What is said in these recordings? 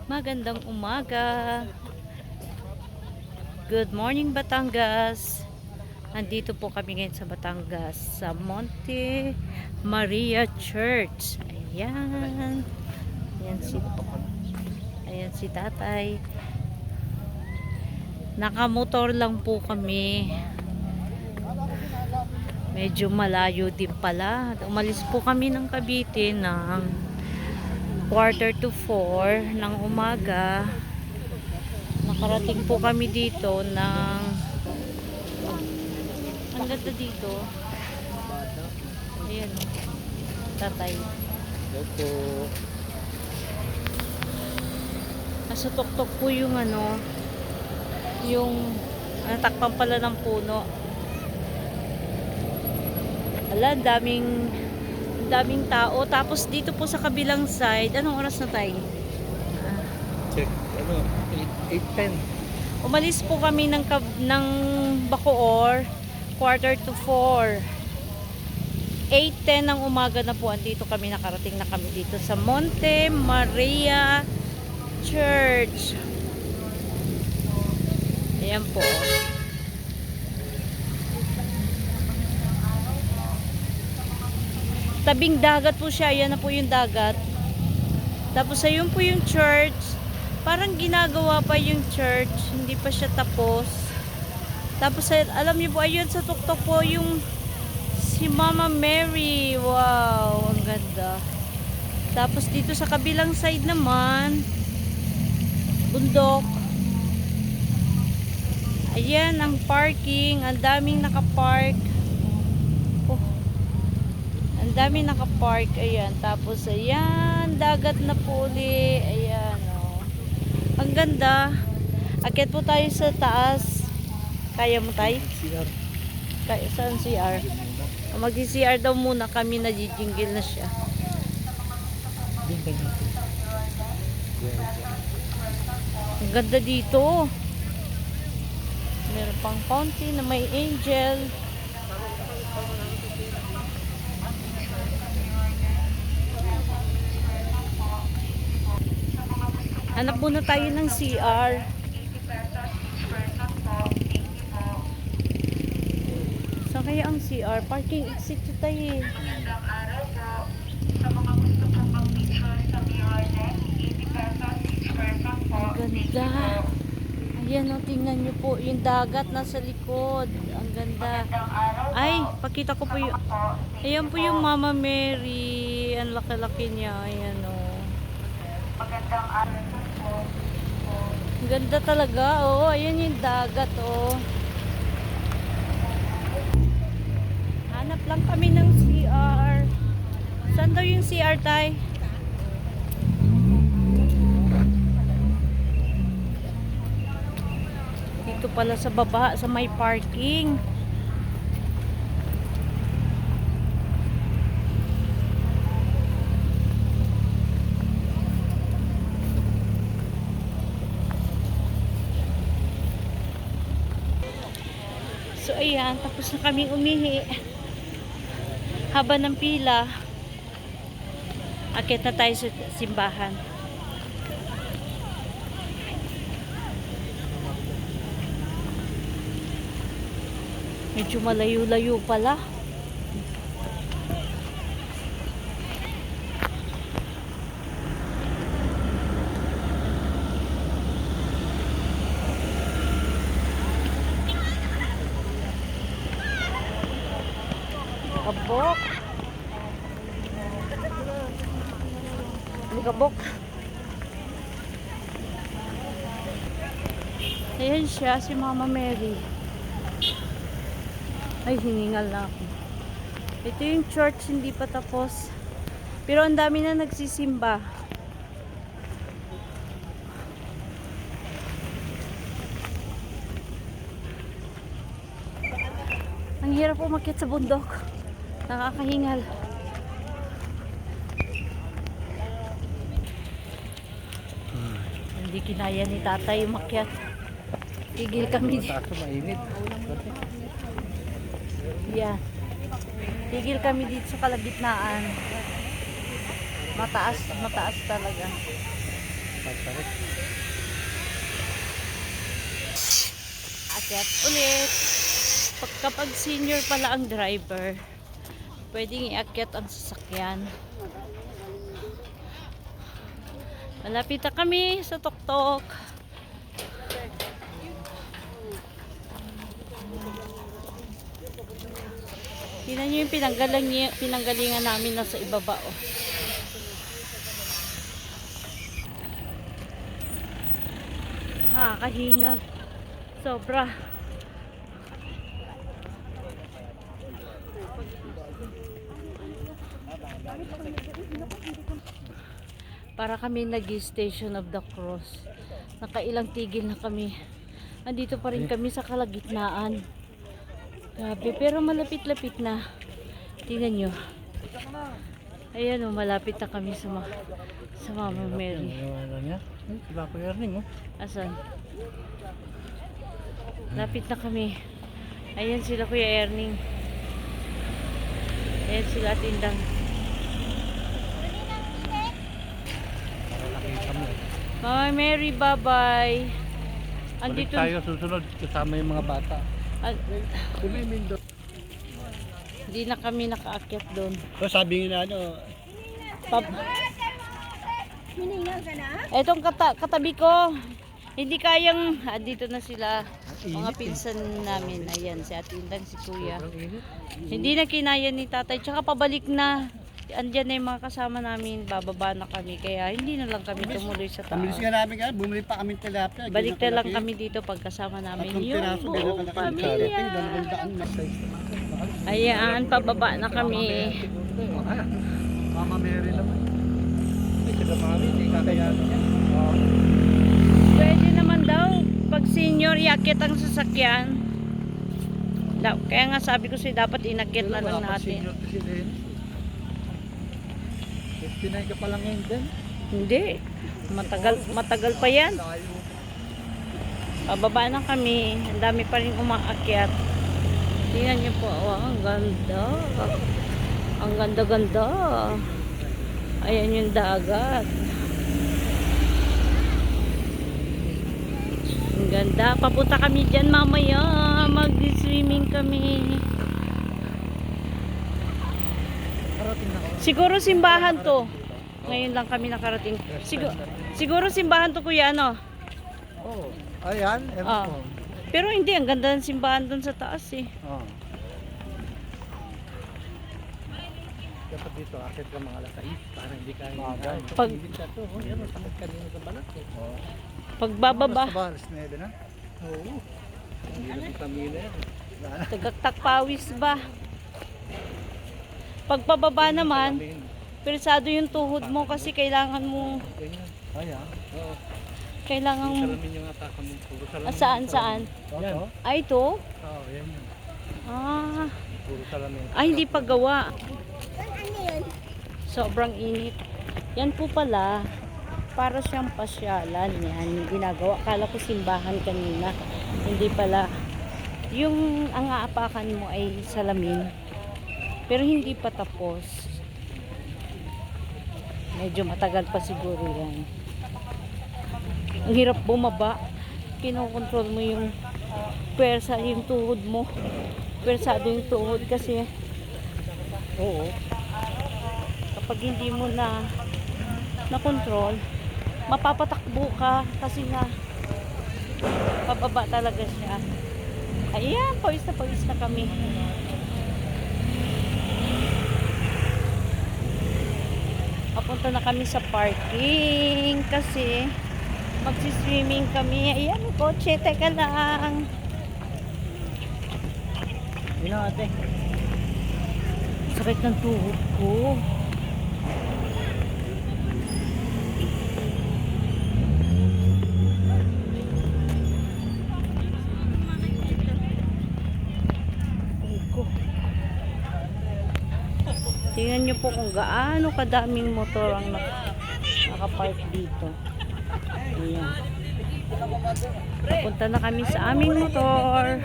Magandang umaga. Good morning, Batangas. Nandito po kami ngayon sa Batangas, sa Monte Maria Church. Ayan. Ayan si tatay. Nakamotor lang po kami. Medyo malayo din pala. Umalis po kami ng Cavite ng 3:45 ng umaga. Nakarating po kami dito ng ang ganda dito. Ayan o. Tatay. Ito. Nasa tuktok po yung yung natakpan pala ng puno. Ala, daming tao. Tapos dito po sa kabilang side, anong oras na tayo? Check. 8:10. Umalis po kami ng Bacoor 3:45. 8:10 ng umaga na po andito kami, nakarating na kami dito sa Monte Maria Church. Ayan po. Tabing dagat po siya. Ayan na po yung dagat. Tapos ayun po yung church. Parang ginagawa pa yung church. Hindi pa siya tapos. Tapos alam niyo po, ayun sa tuktok po yung si Mama Mary. Wow, ang ganda. Tapos dito sa kabilang side naman, bundok. Ayan ang parking. Ang daming nakapark. Oh, ang daming nakapark. Ayan. Tapos ayan, dagat na po uli. Ayan, oh. Ang ganda. Akyat po tayo sa taas. Kaya mo tayo? CR. Saan CR? Mag-CR daw muna kami, najijinggil na siya. Ang ganda dito. Meron pang fountain na may angel. Hanap muna tayo ng CR. Saan kaya ang CR? Parking exit to tayo eh. Ang ganda. Ayan o, tingnan nyo po yung dagat nasa likod. Ang ganda. Ay, pakita ko po yung ayan po yung Mama Mary. Ang laki-laki niya. Ayan o. Ang ganda talaga. Oo, ayan yung dagat o. Hanap lang kami ng CR. Saan daw yung CR, tay? Dito pala sa baba, sa may parking. So ayan, tapos na kami umihi. Haba ng pila. Akit na tayo sa simbahan. Medyo malayo-layo pala. Kabok. Kabok. Ayan siya, si Mama Mary. Ay, hiningal na ako. Ito yung church, hindi pa tapos. Pero ang dami na nagsisimba. Ang hirap umakyat sa bundok. Nakakahingal. Hindi kinaya ni tatay umakyat. Tigil kami. Mainit. Yeah. Tigil kami dito sa kalagitnaan. Mataas talaga. Paparik. Akyat ulit. Kapag senior pala ang driver, pwedeng iakyat ang sasakyan. Malapit na kami sa tuktok. Tingnan nyo yung pinanggalingan namin nasa ibaba. Oh. Kahingal. Sobra. Para kami nag-Station of the Cross. Nakailang tigil na kami. Andito pa rin kami sa kalagitnaan. Grabe, pero malapit-lapit na. Tingnan nyo. Ayan o, malapit na kami sa Mama Mary. Ano niya? Sila ko Erning, oh. Asan? Lapit na kami. Ayan sila Kuya Erning. Ayan sila Tindang. Para nakita mo. Mama Mary, bye-bye. Balik Andito. tayo susunod kasama yung mga bata. Kumimindo. Hindi na kami nakaakyat doon. So sabi nga ano, Etong katabi ko, hindi kayang, dito na sila, mga pinsan namin. Ayan, si Ate Indang, si Kuya. Hindi na kinaya ni tatay, tsaka pabalik na. Andyan na yung mga kasama namin, bababa na kami. Kaya hindi na lang kami tumuloy sa taas. Umalis nga namin ka, bumili pa kami tilapia. Balik na lang kami dito pagkasama namin yung buong pamilya. Ayan, pababa na kami. Mama Mary naman. Ay, sila mami, hindi kakayanin yan. Pwede naman daw, pag senior, yakit ang sasakyan. Kaya nga sabi ko sa'yo, dapat inakit na lang natin. Senior kasi din. 59 ka pa lang ngayon din. Hindi. Matagal pa yan. Pababa na kami. Ang dami pa rin umaakyat. Tingnan niyo po. Oh, ang ganda. Ang ganda-ganda. Ayan yung dagat. Ang ganda. Papunta kami dyan mamaya. Mag-swimming kami. Siguro simbahan to. Ngayon lang kami nakarating. Siguro simbahan to kuya, ano? Oh, ayan. Ah. Pero hindi, ang ganda ng simbahan doon sa taas eh. Oh. Dapat dito, akit ka mga alas 6 para hindi kayo Pag- ka to. Oh, yan, takot kanina sa balat. Oh. Pagbababa, Sa balas na yun, ha? Oo. Hindi na vitamina yan. tagaktak pawis ba? Pagpababa naman, persado yung tuhod mo kasi kailangan mo, Ganyan. Ayan. Oo. kailangan mo, Salamin yung ataka mo. Puro salamin. saan? Yan. Ay, ito? Oo, yan yun. Ah, Puro salamin. hindi pa gawa. Sobrang init. Yan po pala, para siyang pasyalan yan. Ginagawa, kala ko simbahan kanina. Hindi pala. Yung ang aapakan mo ay salamin. Pero hindi pa tapos. Medyo matagal pa siguro yan. Ang hirap bumaba. Kinokontrol mo yung pwersa, yung tuhod mo. Pwersado yung tuhod kasi Oo. kapag hindi mo na control, mapapatakbo ka kasi nga pababa talaga siya. Ayan, pawis na kami. Papunta na kami sa parking kasi magsi-swimming kami. Ayan, may kotse. Teka lang. Yun na ate. Sakit ng tuhod ko. Tingnan nyo po kung gaano kadaming motor ang nakapark dito. Ayan. Punta na kami sa aming motor.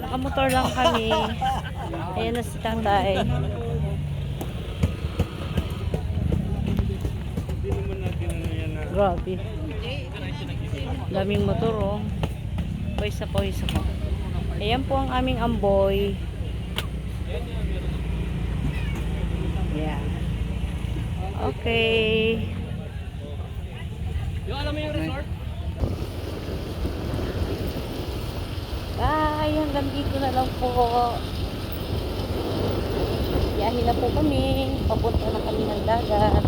Nakamotor lang kami. Ayan na si tatay. Grabe. Daming motor oh. Pawis ako. Ayan po ang aming amboy. Yeah. Okay. Yung alam mo yung resort? Bye! Hanggang dito na lang po. Biyahe na po kami. Papunta na kami ng dagat.